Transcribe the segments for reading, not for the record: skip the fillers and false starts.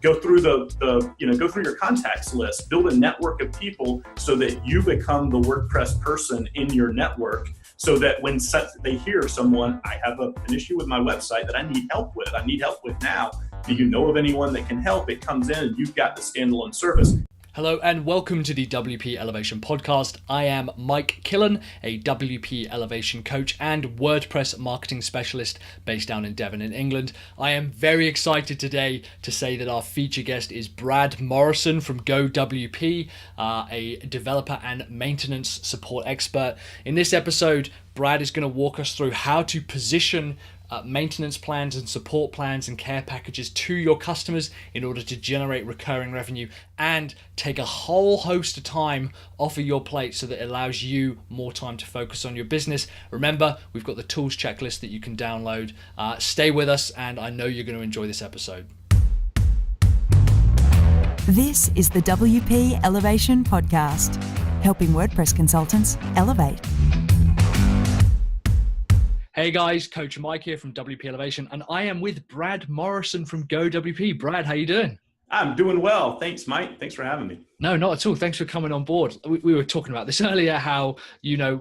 go through go through your contacts list, build a network of people so that you become the WordPress person in your network, so that when they hear someone, I have an issue with my website that I need help with now. Do you know of anyone that can help? It comes in and you've got the standalone service. Hello and welcome to the WP Elevation podcast. I am Mike Killen, a WP Elevation coach and WordPress marketing specialist based down in Devon in England. I am very excited today to say that our feature guest is Brad Morrison from GoWP, a developer and maintenance support expert. In this episode, Brad is going to walk us through how to position maintenance plans and support plans and care packages to your customers in order to generate recurring revenue and take a whole host of time off of your plate so that it allows you more time to focus on your business. Remember, we've got the tools checklist that you can download. Stay with us, and I know you're going to enjoy this episode. This is the WP Elevation Podcast, helping WordPress consultants elevate. Hey guys, Coach Mike here from WP Elevation, and I am with Brad Morrison from GoWP. Brad, how you doing? I'm doing well. Thanks, Mike. Thanks for having me. No, not at all. Thanks for coming on board. We were talking about this earlier, how,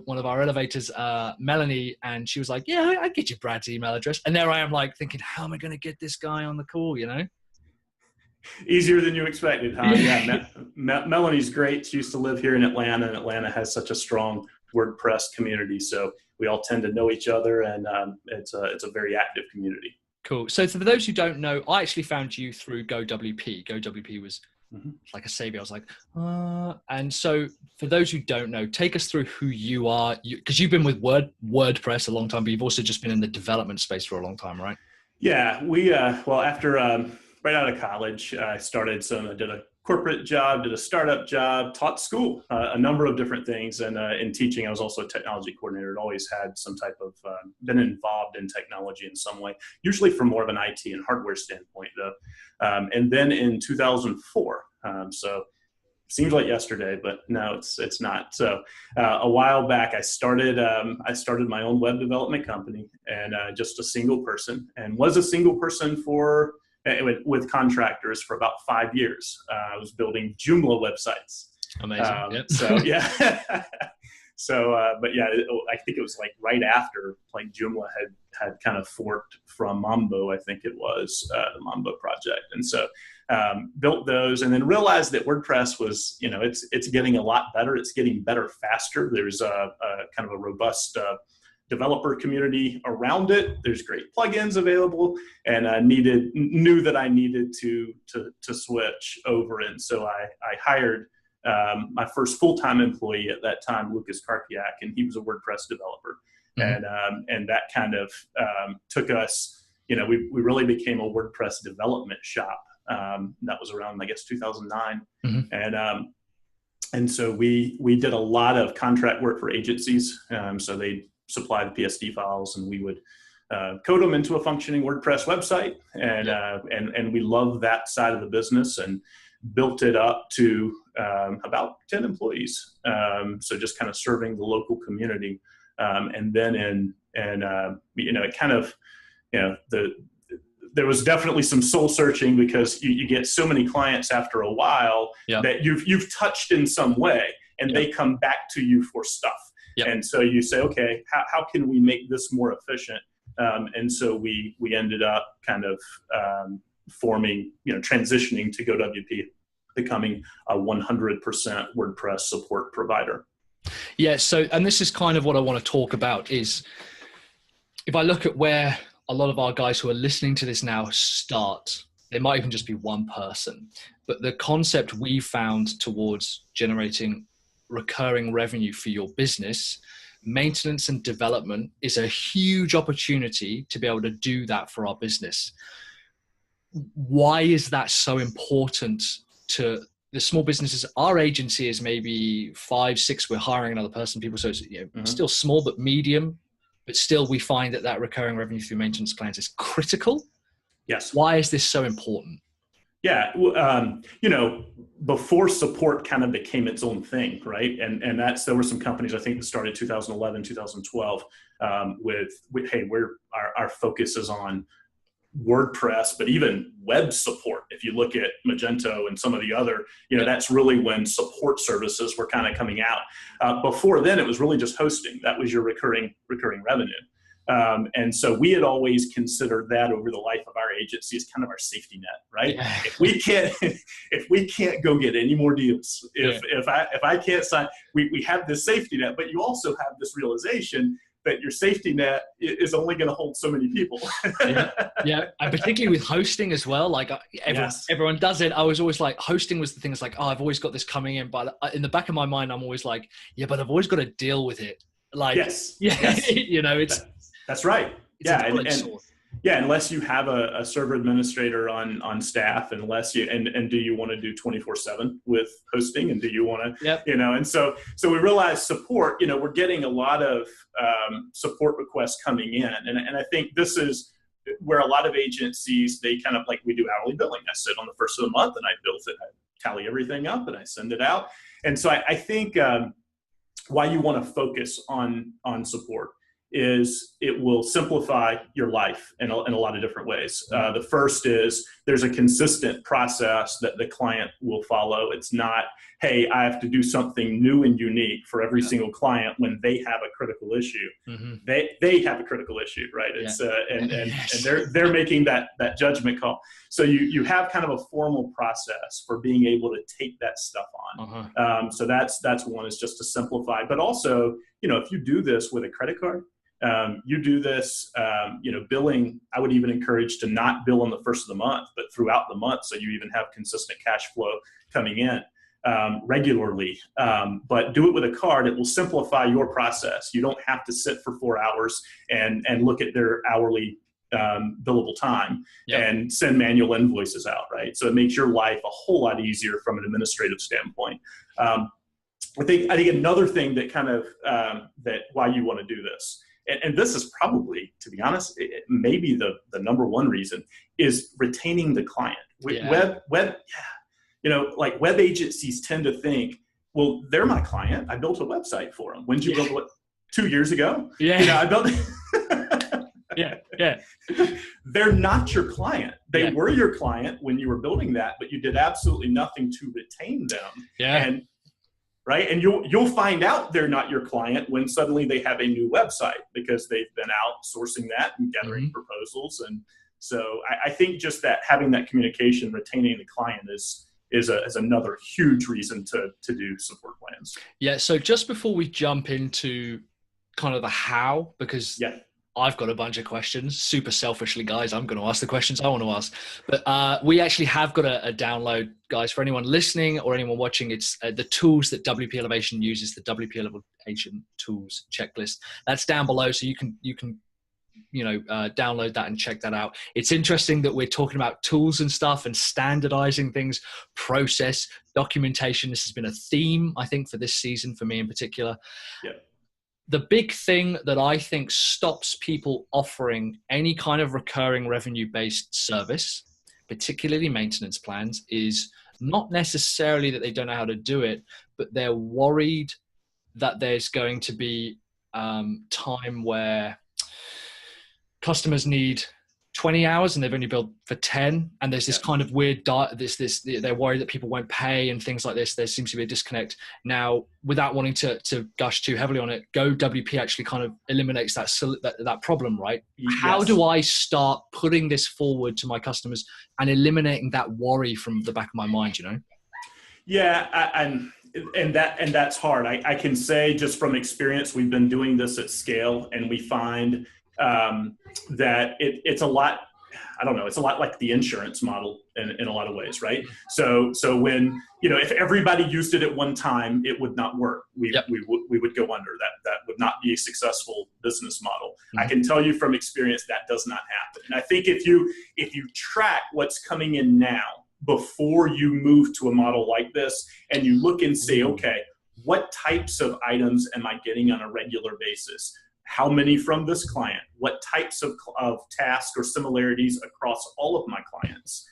one of our elevators, Melanie, and she was like, yeah, I get you Brad's email address. And there I am like thinking, how am I going to get this guy on the call, Easier than you expected, huh? Yeah, Melanie's great. She used to live here in Atlanta, and Atlanta has such a strong WordPress community. So we all tend to know each other, and it's a very active community. Cool. So for those who don't know, I actually found you through GoWP. GoWP was like a savior. I was like, and so for those who don't know, take us through who you are, because you've been with WordPress a long time, but you've also just been in the development space for a long time, right? Yeah, after right out of college, I did a corporate job, did a startup job, taught school, a number of different things. And in teaching, I was also a technology coordinator. I'd always had some type of, been involved in technology in some way, usually from more of an IT and hardware standpoint though. And then in 2004, so seems like yesterday, but no, it's not. So a while back, I started my own web development company, and just a single person, and was a single person with contractors for about 5 years. I was building Joomla websites. Amazing. Yep. So yeah. But yeah, I think it was like right after like Joomla had kind of forked from Mambo, I think it was the Mambo project. And so built those, and then realized that WordPress was, it's getting a lot better. It's getting better faster. There's a kind of a robust developer community around it. There's great plugins available, and I knew that I needed to switch over. And so I hired my first full-time employee at that time, Lucas Karpiak, and he was a WordPress developer. And that kind of took us, we really became a WordPress development shop. That was around, I guess, 2009. And so we did a lot of contract work for agencies. So they supply the PSD files, and we would code them into a functioning WordPress website. And we love that side of the business, and built it up to about 10 employees. So just kind of serving the local community. And then it kind of, there was definitely some soul searching, because you get so many clients after a while that you've touched in some way, and they come back to you for stuff. Yep. And so you say, okay, how can we make this more efficient? And so we ended up kind of forming, transitioning to GoWP, becoming a 100% WordPress support provider. Yeah. So, and this is kind of what I want to talk about is, if I look at where a lot of our guys who are listening to this now start, they might even just be one person, but the concept we found towards generating recurring revenue for your business, maintenance and development is a huge opportunity to be able to do that for our business. Why is that so important to the small businesses? Our agency is maybe 5, 6, we're hiring another person, people. So it's still small, but medium, but still we find that recurring revenue through maintenance plans is critical. Yes. Why is this so important? Yeah. Before support kind of became its own thing, right? And there were some companies, I think, that started 2011, 2012 with hey, our focus is on WordPress, but even web support. If you look at Magento and some of the other, that's really when support services were kind of coming out. Before then, it was really just hosting. That was your recurring revenue. And so we had always considered that over the life of our agency as kind of our safety net, right? Yeah. If we can't go get any more deals, if I can't sign, we have this safety net, but you also have this realization that your safety net is only going to hold so many people. Yeah, and particularly with hosting as well. Like everyone does it. I was always like, hosting was the thing. It's like, oh, I've always got this coming in, but in the back of my mind, I'm always like, yeah, but I've always got to deal with it. Like, yes. That's right. Unless you have a server administrator on staff, unless you and do you want to do 24/7 with hosting, and do you want to and so we realized support, we're getting a lot of support requests coming in, and I think this is where a lot of agencies, they kind of like, we do hourly billing. I sit on the first of the month and I build it, I tally everything up and I send it out. And so I think why you want to focus on support is it will simplify your life in a lot of different ways. The first is there's a consistent process that the client will follow. It's not, hey, I have to do something new and unique for every single client when they have a critical issue. Mm-hmm. They have a critical issue, right? It's and they're making that judgment call. So you have kind of a formal process for being able to take that stuff on. Uh-huh. So that's one, is just to simplify. But also, if you do this with a credit card, you do this, billing, I would even encourage to not bill on the first of the month, but throughout the month, so you even have consistent cash flow coming in regularly. But do it with a card. It will simplify your process. You don't have to sit for 4 hours and look at their hourly billable time and send manual invoices out, right? So it makes your life a whole lot easier from an administrative standpoint. I think another thing that kind of that why you want to do this, and this is probably, to be honest, maybe the number one reason, is retaining the client. Like web agencies tend to think, well, they're my client. I built a website for them. When did you build it? 2 years ago? Yeah. I built They're not your client. They were your client when you were building that, but you did absolutely nothing to retain them. And you'll find out they're not your client when suddenly they have a new website, because they've been outsourcing that and gathering proposals. And so I think just that having that communication, retaining the client is another huge reason to do support plans. Yeah. So just before we jump into kind of the how, because I've got a bunch of questions. Super selfishly, guys, I'm going to ask the questions I want to ask. But we actually have got a download, guys, for anyone listening or anyone watching. It's the tools that WP Elevation uses, the WP Elevation tools checklist. That's down below, so you can download that and check that out. It's interesting that we're talking about tools and stuff and standardizing things, process, documentation. This has been a theme, I think, for this season, for me in particular. Yeah. The big thing that I think stops people offering any kind of recurring revenue-based service, particularly maintenance plans, is not necessarily that they don't know how to do it, but they're worried that there's going to be time where customers need 20 hours and they've only billed for 10. And there's this kind of weird, they're worried that people won't pay and things like this. There seems to be a disconnect. Now, without wanting to gush too heavily on it, GoWP actually kind of eliminates that problem, right? Yes. How do I start putting this forward to my customers and eliminating that worry from the back of my mind, Yeah. And that's hard. I can say just from experience, we've been doing this at scale, and we find that it's a lot, it's a lot like the insurance model in a lot of ways, right? So when, if everybody used it at one time, it would not work. We would go under. That would not be a successful business model. Mm-hmm. I can tell you from experience that does not happen. And I think if you track what's coming in now before you move to a model like this, and you look and say, okay, what types of items am I getting on a regular basis? How many from this client? What types of tasks or similarities across all of my clients?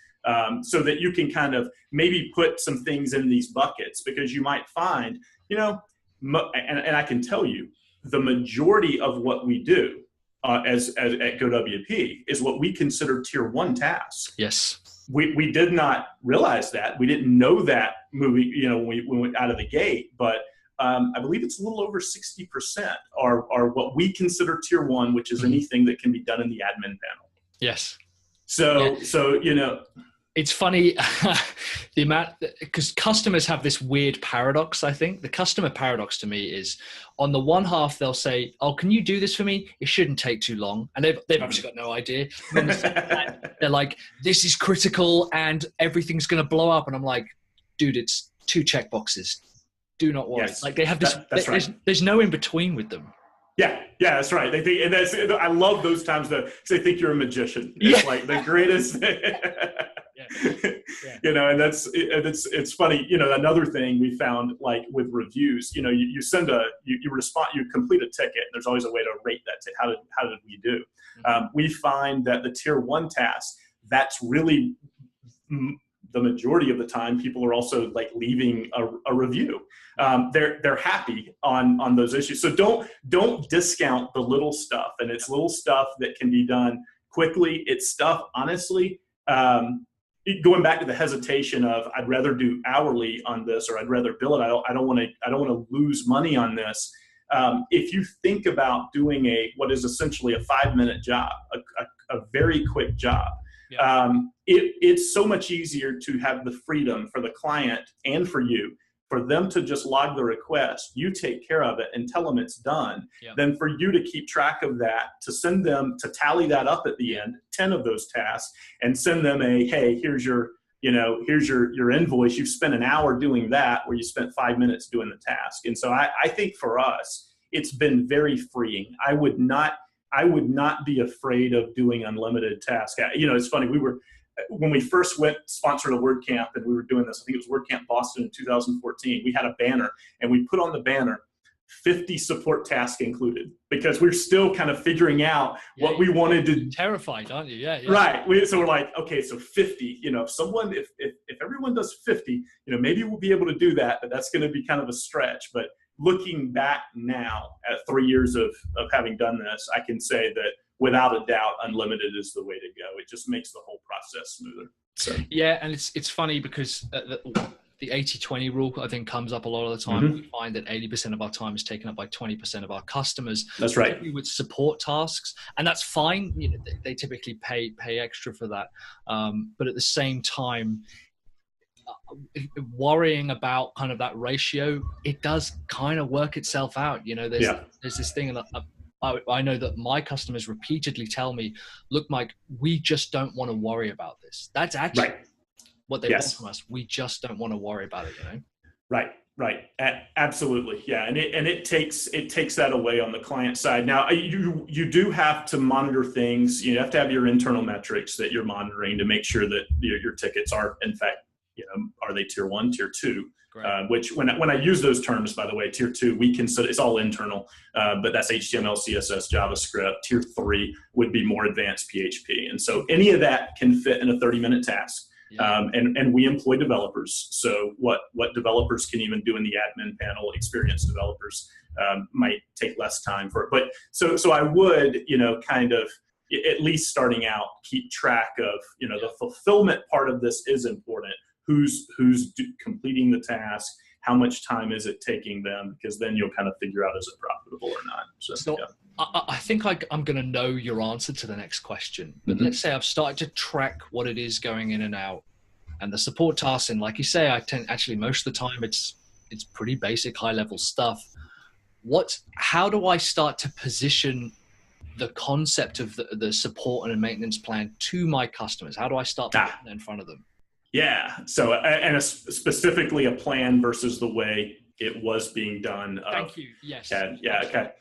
So that you can kind of maybe put some things in these buckets, because you might find, and I can tell you, the majority of what we do as at GoWP is what we consider tier 1 tasks. Yes. We did not realize that. We didn't know that moving, when we went out of the gate, but I believe it's a little over 60% are what we consider tier 1, which is anything that can be done in the admin panel. Yes. So it's funny the amount, because customers have this weird paradox. I think the customer paradox to me is, on the one half they'll say, "Oh, can you do this for me? It shouldn't take too long," and they've obviously got no idea. And on the second hand, they're like, "This is critical and everything's going to blow up," and I'm like, "Dude, it's 2 checkboxes. Do not worry." Yes, like they have this. That's right. There's no in between with them. Yeah, that's right. They think, and I love those times because they think you're a magician. It's like the greatest. And it's funny. Another thing we found, like with reviews, you send you respond, you complete a ticket, and there's always a way to rate that. How did we do? We find that the tier 1 task, that's really the majority of the time people are also like leaving a review. They're happy on those issues. So don't discount the little stuff, and it's little stuff that can be done quickly. It's stuff, honestly, going back to the hesitation of, I'd rather do hourly on this, or I'd rather bill it. I don't want to lose money on this. If you think about doing what is essentially a 5-minute job, a very quick job, it's so much easier to have the freedom for the client and for you, for them to just log the request, you take care of it and tell them it's done, than for you to keep track of that, to send them, to tally that up at the end, 10 of those tasks, and send them hey, here's your invoice. You've spent an hour doing that, where you spent 5 minutes doing the task. And so I think for us, it's been very freeing. I would not be afraid of doing unlimited tasks. It's funny, when we first went sponsored a WordCamp and we were doing this, I think it was WordCamp Boston in 2014, we had a banner and we put on the banner 50 support tasks included, because we're still kind of figuring out what we wanted to. Terrified, aren't you? Yeah. Right. So we're like, okay, so 50, if everyone does 50, maybe we'll be able to do that, but that's going to be kind of a stretch. But looking back now at 3 years of having done this, I can say that without a doubt, unlimited is the way to go. It just makes the whole process smoother. So yeah, and it's funny because the 80-20 rule, I think, comes up a lot of the time. We find that 80% of our time is taken up by 20% of our customers. That's right. With support tasks, and that's fine. They typically pay extra for that. But at the same time, worrying about kind of that ratio, it does kind of work itself out. There's this thing, and I know that my customers repeatedly tell me, "Look, Mike, we just don't want to worry about this." That's actually what they want from us. We just don't want to worry about it. Right. Absolutely. Yeah. And it takes that away on the client side. Now you do have to monitor things. You have to have your internal metrics that you're monitoring to make sure that your tickets are, in fact, are they tier 1, tier 2? Which when I use those terms, by the way, tier 2, we consider it's all internal, but that's HTML, CSS, JavaScript. Tier 3 would be more advanced PHP. And so any of that can fit in a 30-minute task. And we employ developers. So what developers can even do in the admin panel, experienced developers might take less time for it. But so I would, kind of, at least starting out, keep track of, the fulfillment part of this is important. Who's completing the task? How much time is it taking them? Because then you'll kind of figure out, is it profitable or not? So I think I'm going to know your answer to the next question. But let's say I've started to track what it is going in and out, and the support tasks. And like you say, most of the time it's pretty basic, high level stuff. How do I start to position the concept of the support and maintenance plan to my customers? How do I start putting that in front of them? Yeah. So, and specifically a plan versus the way it was being done. Thank you. Yes. Yeah. Okay.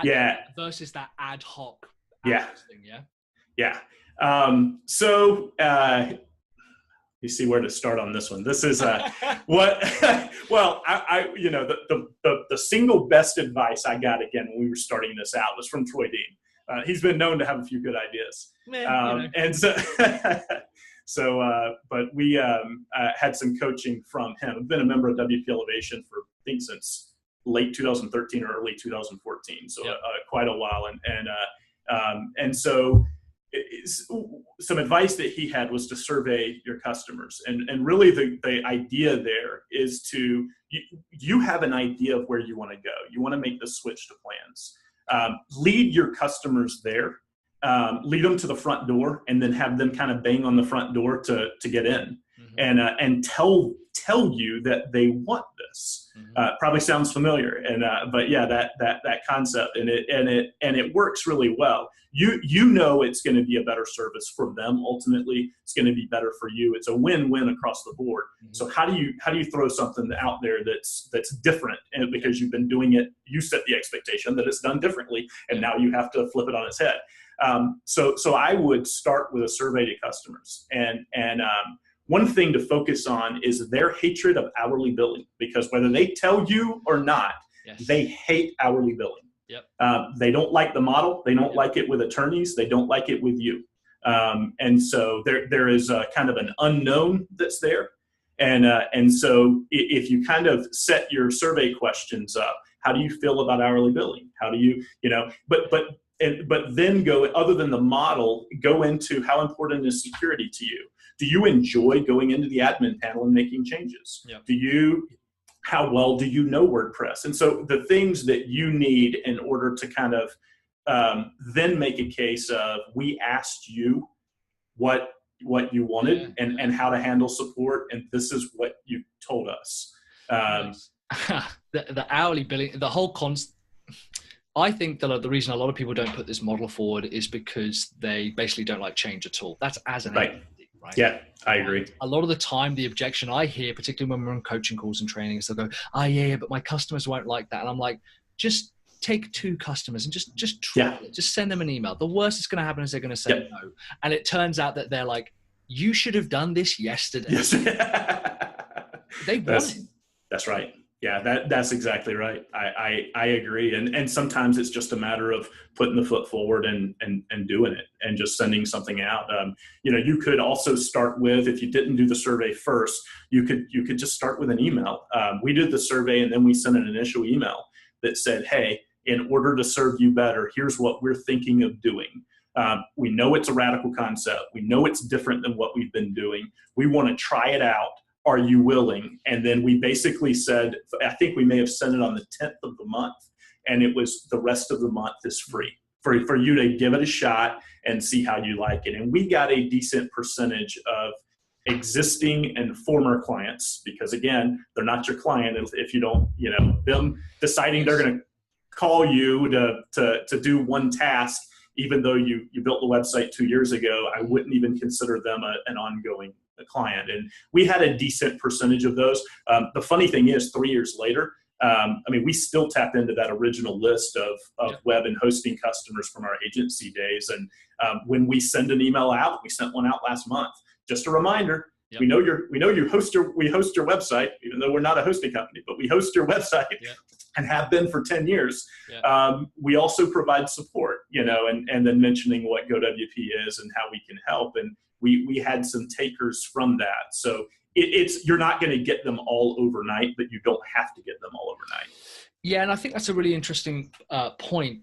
Yeah. Versus that ad hoc. Thing, Yeah. You see where to start on this one. This is well, the single best advice I got, again, when we were starting this out, was from Troy Dean. He's been known to have a few good ideas. And so, but we had some coaching from him. I've been a member of WP Elevation for, I think, since late 2013 or early 2014, so quite a while. And so some advice that he had was to survey your customers. And really the idea there is you have an idea of where you want to go. You want to make the switch to plans. Lead your customers there. Lead them to the front door, and then have them kind of bang on the front door to get in, and tell you that they want this. Probably sounds familiar, but yeah, that concept, and it works really well. You know it's going to be a better service for them. Ultimately, it's going to be better for you. It's a win-win across the board. So how do you throw something out there that's different? And because you've been doing it, you set the expectation that it's done differently, and now you have to flip it on its head. So I would start with a survey to customers, and one thing to focus on is their hatred of hourly billing, because whether they tell you or not, they hate hourly billing. They don't like the model. They don't like it with attorneys. They don't like it with you. And so there is a kind of an unknown that's there. And so if you kind of set your survey questions up, how do you feel about hourly billing? How do you, but then go, other than the model, go into how important is security to you? Do you enjoy going into the admin panel and making changes? How well do you know WordPress? And so the things that you need in order to kind of then make a case of, we asked you what you wanted and how to handle support, and this is what you told us. The hourly billing, the whole I think that the reason a lot of people don't put this model forward is because they basically don't like change at all. That's as an agency, right? Yeah, I agree. A lot of the time, the objection I hear, particularly when we're on coaching calls and training, is they'll go, but my customers won't like that. And I'm like, just take 2 customers and just try it. Just send them an email. The worst that's going to happen is they're going to say no. And it turns out that they're like, you should have done this yesterday. Yes. They want it. That's right. Yeah, that's exactly right. I agree. And sometimes it's just a matter of putting the foot forward and doing it and just sending something out. You could also start with, if you didn't do the survey first, you could just start with an email. We did the survey, and then we sent an initial email that said, hey, in order to serve you better, here's what we're thinking of doing. We know it's a radical concept. We know it's different than what we've been doing. We want to try it out. Are you willing? And then we basically said, I think we may have sent it on the 10th of the month, and it was the rest of the month is free for you to give it a shot and see how you like it. And we got a decent percentage of existing and former clients, because again, they're not your client if you don't, them deciding they're going to call you to do one task, even though you built the website 2 years ago. I wouldn't even consider them an ongoing client. And we had a decent percentage of those. The funny thing is, 3 years later, we still tap into that original list of web and hosting customers from our agency days. And when we send an email out, we sent one out last month. Just a reminder, we know we host your website, even though we're not a hosting company, but we host your website and have been for 10 years. We also provide support, and then mentioning what GoWP is and how we can help. And we had some takers from that. So you're not going to get them all overnight, but you don't have to get them all overnight. Yeah, and I think that's a really interesting point.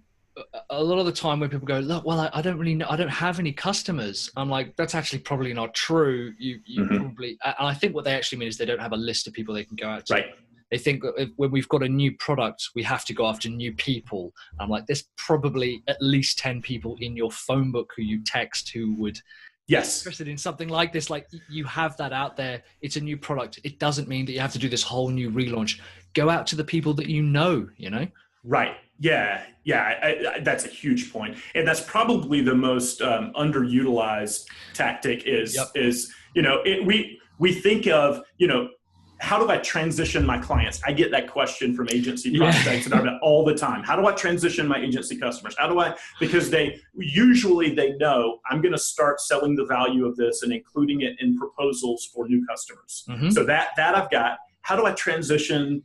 A lot of the time when people go, look, well, I don't really know, I don't have any customers. I'm like, that's actually probably not true. You probably, and I think what they actually mean is they don't have a list of people they can go out to. Right. They think that when we've got a new product, we have to go after new people. I'm like, there's probably at least 10 people in your phone book who you text who would be interested in something like this. Like, you have that out there. It's a new product. It doesn't mean that you have to do this whole new relaunch. Go out to the people that you know. Right. Yeah. That's a huge point. And that's probably the most underutilized tactic is we think of, how do I transition my clients? I get that question from agency prospects all the time. How do I transition my agency customers? Because they know I'm going to start selling the value of this and including it in proposals for new customers. So that I've got. How do I transition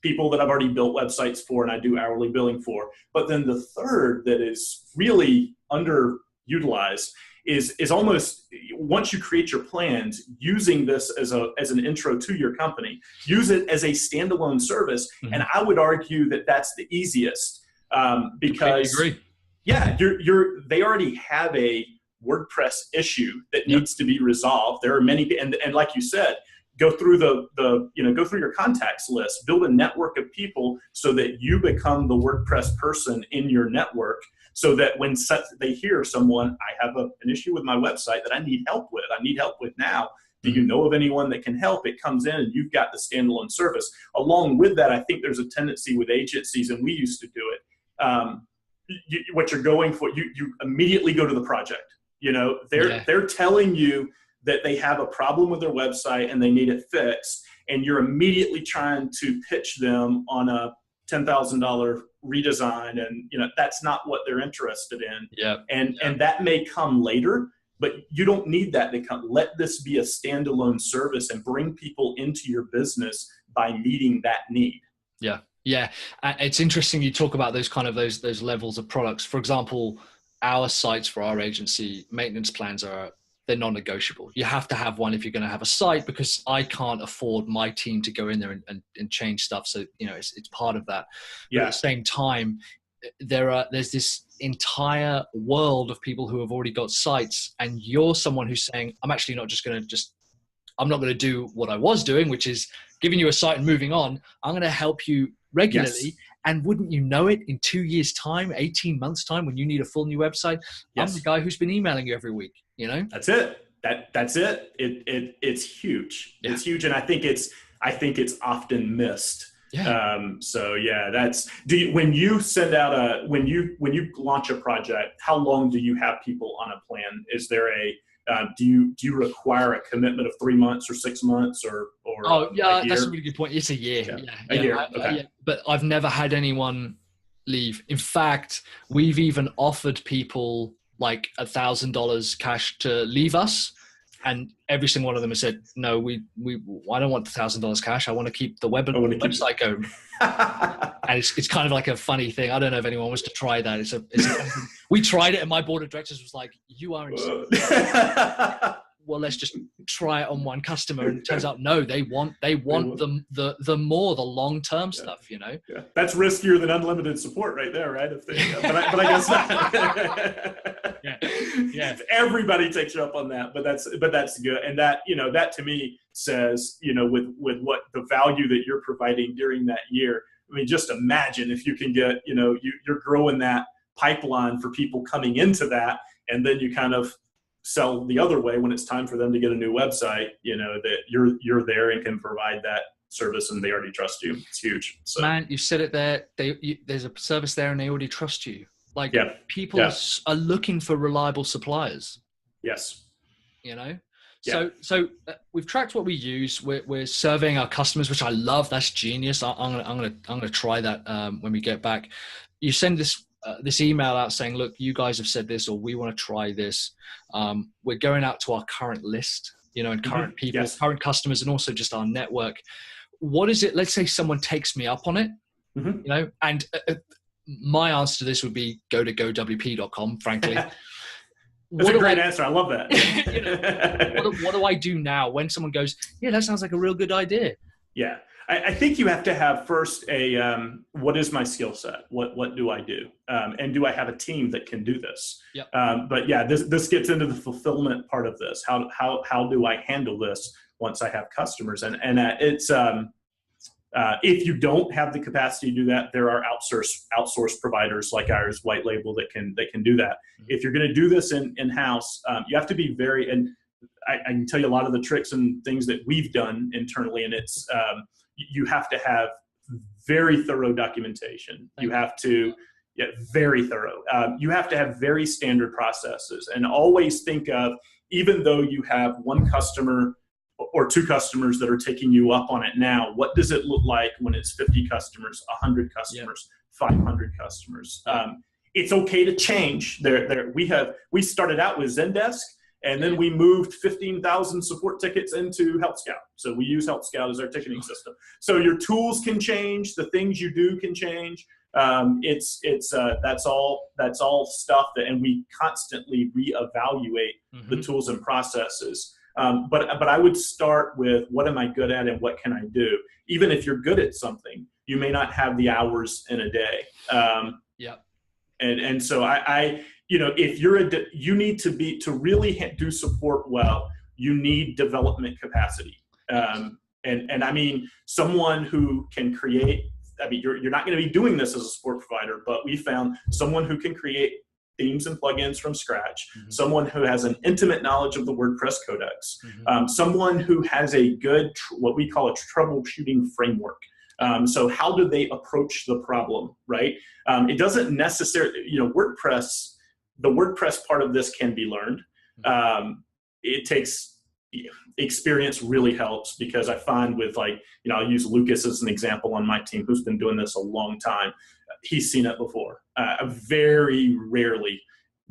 people that I've already built websites for and I do hourly billing for? But then the third that is really underutilized is almost, once you create your plans, using this as an intro to your company, use it as a standalone service. And I would argue that that's the easiest because, Yeah, they already have a WordPress issue that Yep. needs to be resolved. There are many, and like you said, go through go through your contacts list, build a network of people so that you become the WordPress person in your network, so that when they hear someone, I have an issue with my website that I need help with now. Do you know of anyone that can help? It comes in and you've got the standalone service. Along with that, I think there's a tendency with agencies, and we used to do it. What you're going for, you immediately go to the project. They're telling you that they have a problem with their website and they need it fixed, and you're immediately trying to pitch them on a $10,000 redesign, and that's not what they're interested in. And that may come later, but you don't need that to come. Let this be a standalone service and bring people into your business by meeting that need. Yeah. It's interesting you talk about those kind of those levels of products. For example, our sites for our agency, maintenance plans they're non-negotiable. You have to have one if you're going to have a site, because I can't afford my team to go in there and change stuff. So, it's part of that. But at the same time, there's this entire world of people who have already got sites, and you're someone who's saying, I'm actually not I'm not going to do what I was doing, which is giving you a site and moving on. I'm going to help you regularly. Yes. And wouldn't you know it, in 2 years' time, 18 months' time, when you need a full new website, I'm the guy who's been emailing you every week, That's it. That's it. It's huge. Yeah. It's huge. And I think it's often missed. Yeah. When you send out when you launch a project, how long do you have people on a plan? Is there do you require a commitment of 3 months or 6 months or a year? That's a really good point. It's a year. A year. Okay. But I've never had anyone leave. In fact, we've even offered people like $1,000 cash to leave us, and every single one of them has said, no, I don't want the $1,000 cash. I want to keep the website going. And it's kind of like a funny thing. I don't know if anyone wants to try that. We tried it, and my board of directors was like, you are insane. Well, let's just try it on one customer. And it turns out, no, they want the long-term stuff, Yeah. That's riskier than unlimited support right there, right? But I guess not. Yeah. Everybody takes you up on that, but that's good. And that to me says, with what the value that you're providing during that year. I mean, just imagine if you can get, you're growing that pipeline for people coming into that, and then you kind of sell the other way when it's time for them to get a new website, that you're there and can provide that service, and they already trust you. It's huge. So. Man, you said it there. There's a service there and they already trust you. People are looking for reliable suppliers. Yes. So we've tracked what we use. We're surveying our customers, which I love. That's genius. I'm gonna try that when we get back. You send this email out saying, look, you guys have said this, or we want to try this. We're going out to our current list, and current people, current customers, and also just our network. What is it? Let's say someone takes me up on it, and my answer to this would be go to gowp.com, frankly. That's a great answer. I love that. What do I do now when someone goes, yeah, that sounds like a real good idea? Yeah. I think you have to have first what is my skill set? What do I do? And do I have a team that can do this? Yep. But yeah, this gets into the fulfillment part of this. How do I handle this once I have customers? And it's if you don't have the capacity to do that, there are outsourced providers like ours, white label, that can do that. Mm-hmm. If you're going to do this in-house, you have to be and I can tell you a lot of the tricks and things that we've done internally, and it's you have to have very thorough documentation. You have to, very thorough. You have to have very standard processes, and always think of, even though you have one customer or two customers that are taking you up on it now, what does it look like when it's 50 customers, 100 customers, 500 customers? It's okay to change. We started out with Zendesk, and then we moved 15,000 support tickets into Health Scout. So we use Health Scout as our ticketing system. So your tools can change, the things you do can change. That's all stuff and we constantly reevaluate the tools and processes. But I would start with, what am I good at and what can I do? Even if you're good at something, you may not have the hours in a day. And so if you need to really do support well, you need development capacity. And I mean, someone who can create, I mean, you're not going to be doing this as a support provider, but we found someone who can create themes and plugins from scratch, someone who has an intimate knowledge of the WordPress codex, someone who has a good, what we call a troubleshooting framework. So how do they approach the problem, right? It doesn't necessarily, WordPress, the WordPress part of this can be learned. It takes experience really helps, because I find with I'll use Lucas as an example on my team, who's been doing this a long time. He's seen it before. Very rarely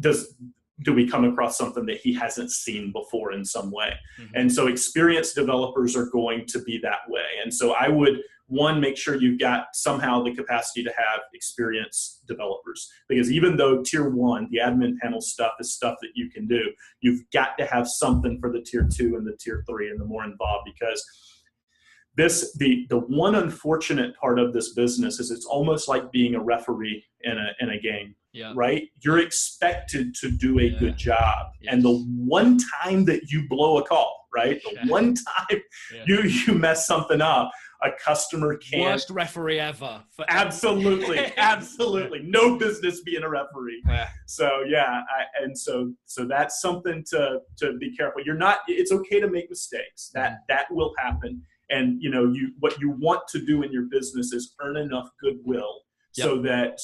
do we come across something that he hasn't seen before in some way. And so experienced developers are going to be that way. And so I would, one, make sure you've got somehow the capacity to have experienced developers, because even though tier 1, the admin panel stuff is stuff that you can do, you've got to have something for the tier 2 and the tier 3 and the more involved, because the one unfortunate part of this business is it's almost like being a referee in a game, right? You're expected to do a good job. And the one time that you blow a call, right? The one time you mess something up, a customer can't. Worst referee ever. Absolutely. Absolutely. No business being a referee. So so that's something to be careful. It's okay to make mistakes. That will happen. And what you want to do in your business is earn enough goodwill so that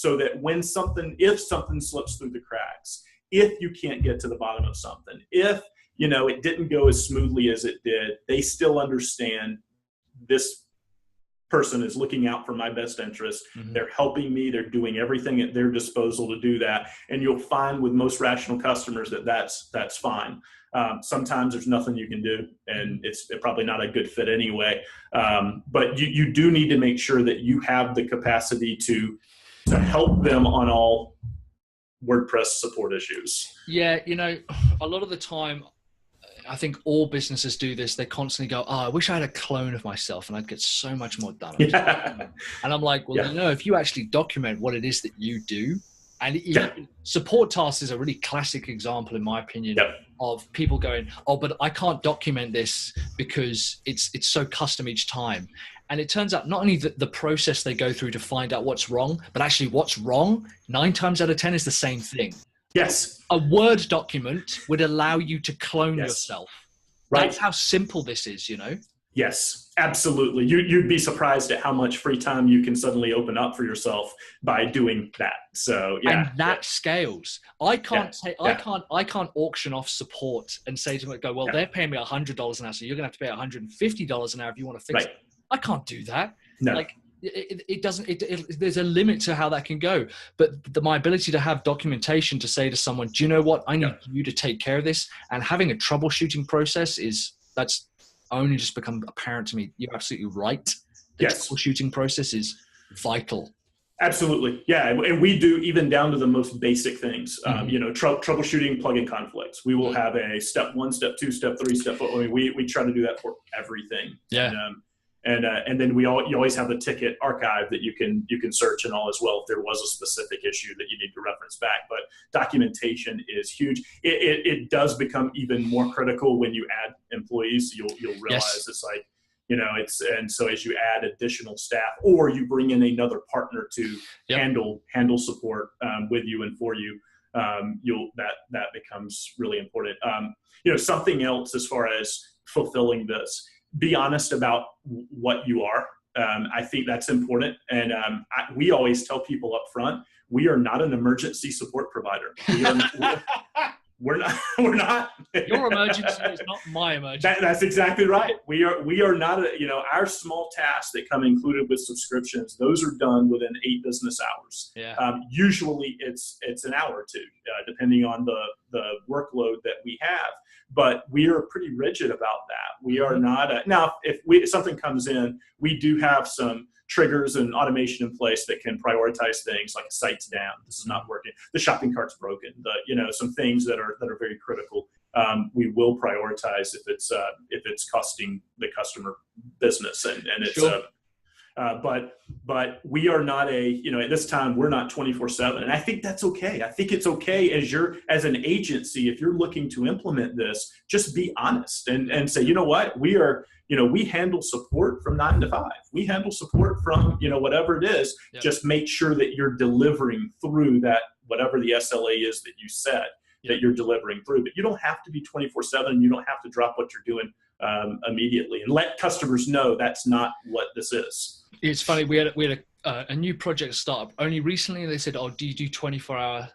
if something slips through the cracks, if you can't get to the bottom of something, if it didn't go as smoothly as it did, they still understand this person is looking out for my best interest. They're helping me. They're doing everything at their disposal to do that. And you'll find with most rational customers that's fine. Sometimes there's nothing you can do, and it's probably not a good fit anyway. But you do need to make sure that you have the capacity to help them on all WordPress support issues. Yeah, a lot of the time, I think all businesses do this. They constantly go, I wish I had a clone of myself and I'd get so much more done. And I'm like, well, if you actually document what it is that you do, and support tasks is a really classic example, in my opinion, of people going, but I can't document this because it's so custom each time. And it turns out not only the process they go through to find out what's wrong, but actually what's wrong 9 times out of 10 is the same thing. Yes. A Word document would allow you to clone yourself. Right. That's how simple this is, Yes, absolutely. You'd be surprised at how much free time you can suddenly open up for yourself by doing that. So and that scales. I can't auction off support and say to them, they're paying me $100 an hour, so you're gonna have to pay $150 an hour if you want to fix it. I can't do that. No. It doesn't. There's a limit to how that can go. But my ability to have documentation to say to someone, do you know what? I need you to take care of this. And having a troubleshooting process that's only just become apparent to me. You're absolutely right. The troubleshooting process is vital. Absolutely. Yeah. And we do even down to the most basic things, troubleshooting plugin conflicts. We will have a step 1, step 2, step 3, step 4. I mean, we try to do that for everything. Yeah. And then you always have the ticket archive that you can search and all as well if there was a specific issue that you need to reference back. But documentation is huge. It does become even more critical when you add employees. You'll realize it's like, and so as you add additional staff or you bring in another partner to handle support with you and for you, that becomes really important. Something else as far as fulfilling this. Be honest about what you are. I think that's important. And we always tell people up front, we are not an emergency support provider. We're not. Your emergency is not my emergency. That's exactly right. We are not, our small tasks that come included with subscriptions, those are done within 8 business hours. Usually it's an hour or 2, depending on the workload that we have. But we are pretty rigid about that. We are not now. If something comes in, we do have some triggers and automation in place that can prioritize things like a site's down. This is not working. The shopping cart's broken. Some things that are very critical. We will prioritize if it's costing the customer business and it's But we are not at this time, we're not 24/7. And I think that's okay. I think it's okay as an agency, if you're looking to implement this, just be honest and say, you know what, we handle support from 9 to 5. We handle support from, whatever it is. Yep. Just make sure that you're delivering through that, whatever the SLA is that you said, that you're delivering through. But you don't have to be 24/7, and you don't have to drop what you're doing immediately, and let customers know that's not what this is. It's funny, we had a new project startup only recently. They said, "Oh, do you do 24-hour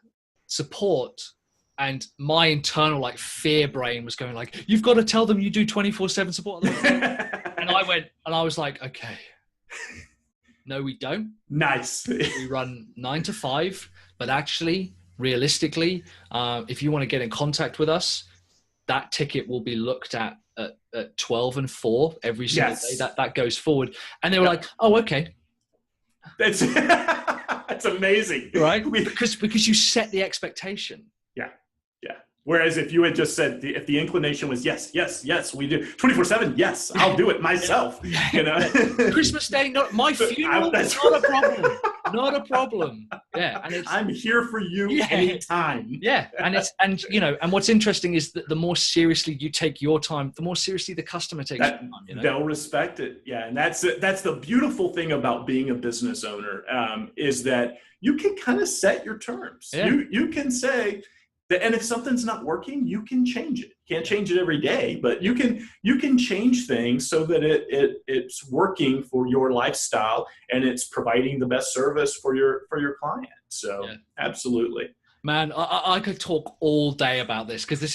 support?" And my internal fear brain was going "You've got to tell them you do 24/7 support." And I was like, okay, no, we don't. Nice. We run 9 to 5, but actually, realistically, if you want to get in contact with us, that ticket will be looked at 12 and 4 every single day. That goes forward. And they were like, oh, okay. That's amazing. Right? Because you set the expectation. Yeah. Whereas if you had just said, if the inclination was yes, we do 24/7, yes, I'll do it myself. Christmas Day, not my funeral, not a problem. Not a problem. Yeah, and I'm here for you anytime. Yeah, and what's interesting is that the more seriously you take your time, the more seriously the customer takes your time. They'll respect it. Yeah, and that's the beautiful thing about being a business owner, is that you can kind of set your terms. Yeah. You can say that, and if something's not working, you can change it. Can't change it every day, but you can change things so that it's working for your lifestyle and it's providing the best service for your client. So absolutely. Man, I could talk all day about this, because this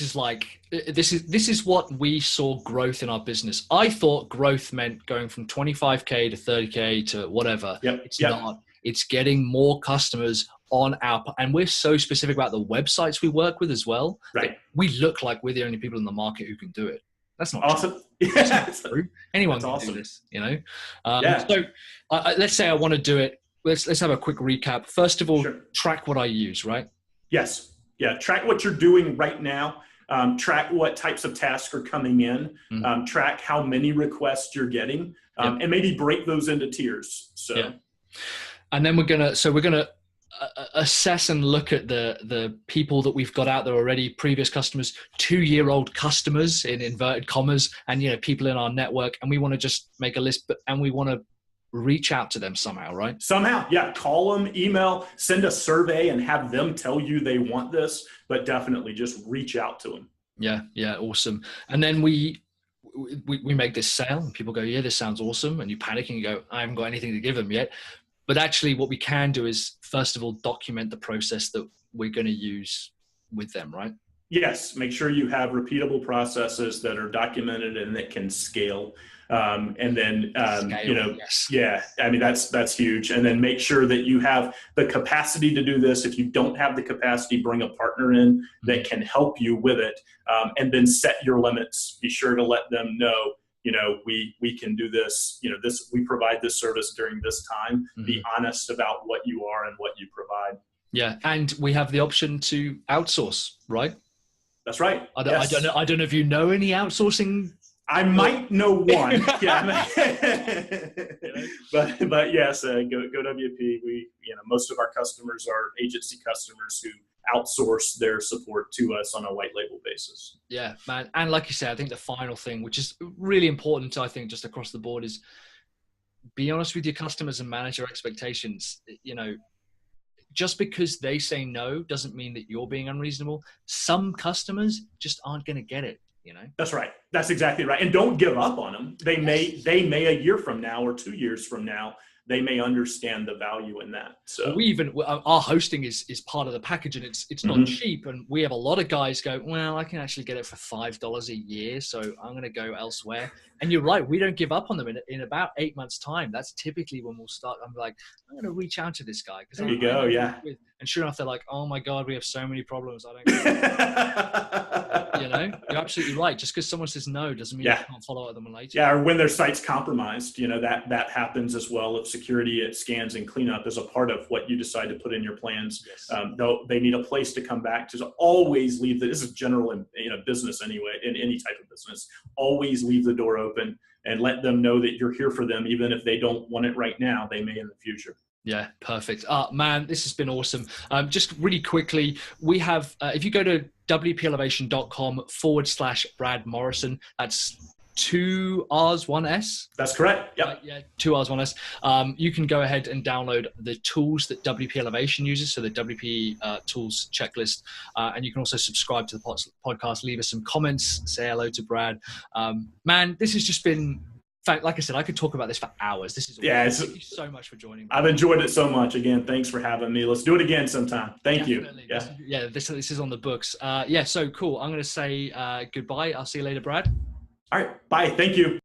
is what we saw growth in our business. I thought growth meant going from 25K to 30K to whatever. Yep. It's not. It's getting more customers on and we're so specific about the websites we work with as well. Right. We look like we're the only people in the market who can do it. That's not awesome. True. That's not true. Anyone can do this, So let's say I want to do it. Let's have a quick recap. First of all, track what I use, right? Yes. Yeah. Track what you're doing right now. Track what types of tasks are coming in. Track how many requests you're getting, and maybe break those into tiers. So, and then we're gonna assess and look at the people that we've got out there already, previous customers, 2-year-old customers in inverted commas, and people in our network, and we want to just make a list, and we want to reach out to them somehow, right? Somehow, yeah. Call them, email, send a survey, and have them tell you they want this, but definitely just reach out to them. Yeah, awesome. And then we make this sale, and people go, yeah, this sounds awesome, and you panic and you go, I haven't got anything to give them yet. But actually what we can do is, first of all, document the process that we're going to use with them, right? Yes. Make sure you have repeatable processes that are documented and that can scale. And then, yeah, I mean, that's huge. And then make sure that you have the capacity to do this. If you don't have the capacity, bring a partner in that can help you with it. And then set your limits. Be sure to let them know, we can do this, we provide this service during this time. Be honest about what you are and what you provide. Yeah. And we have the option to outsource, right? That's right. I don't know if you know any outsourcing. I might know one. Yeah. but yes, go WP. Most of our customers are agency customers who outsource their support to us on a white label basis. Yeah, man. And like you said, I think the final thing, which is really important, I think, just across the board, is be honest with your customers and manage your expectations. Just because they say no doesn't mean that you're being unreasonable. Some customers just aren't going to get it. That's right. That's exactly right. And don't give up on them. They may a year from now or 2 years from now, they may understand the value in that. So our hosting is part of the package, and it's not cheap. And we have a lot of guys go, well, I can actually get it for $5 a year, so I'm going to go elsewhere. And you're right. We don't give up on them in about 8 months' time. That's typically when we'll start. I'm like, I'm going to reach out to this guy. There you go. Yeah. And sure enough, they're like, oh my God, we have so many problems. I don't get it. You're absolutely right. Just because someone says no doesn't mean you can't follow up with them later. Yeah. Or when their site's compromised, that happens as well. If security, scans, and cleanup is a part of what you decide to put in your plans. Yes. They need a place to come back to. Always leave this is general in business anyway, in any type of business. Always leave the door open. and let them know that you're here for them, even if they don't want it right now, they may in the future. Yeah, perfect. Man, this has been awesome. Just really quickly, we have, if you go to wpelevation.com/Brad Morrison, that's 2 R's, 1 S. That's correct. Yep. Yeah, 2 R's, 1 S. You can go ahead and download the tools that WP Elevation uses, so the WP tools checklist. And you can also subscribe to the podcast, leave us some comments, say hello to Brad. Man, this has just been, like I said, I could talk about this for hours. This is awesome. Thank you so much for joining me. I've enjoyed it so much. Again, thanks for having me. Let's do it again sometime. Thank you. Yeah, this is on the books. So cool. I'm going to say goodbye. I'll see you later, Brad. All right. Bye. Thank you.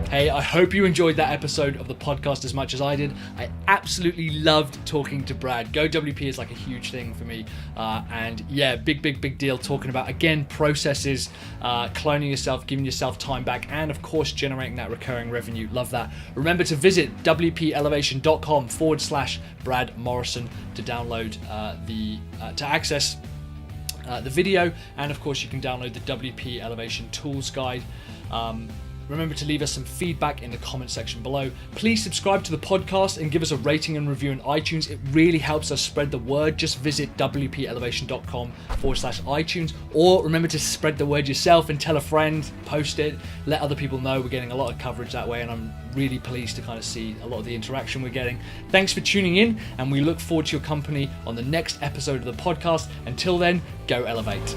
Hey, I hope you enjoyed that episode of the podcast as much as I did. I absolutely loved talking to Brad. GoWP is like a huge thing for me. And yeah, big deal talking about, again, processes, cloning yourself, giving yourself time back, and of course, generating that recurring revenue. Love that. Remember to visit wpelevation.com/Brad Morrison to download to access the video. And of course, you can download the WP Elevation Tools Guide. Remember to leave us some feedback in the comment section below. Please subscribe to the podcast and give us a rating and review on iTunes. It really helps us spread the word. Just visit wpelevation.com/iTunes, or remember to spread the word yourself and tell a friend, post it, let other people know. We're getting a lot of coverage that way, and I'm really pleased to kind of see a lot of the interaction we're getting. Thanks for tuning in, and we look forward to your company on the next episode of the podcast. Until then, go elevate.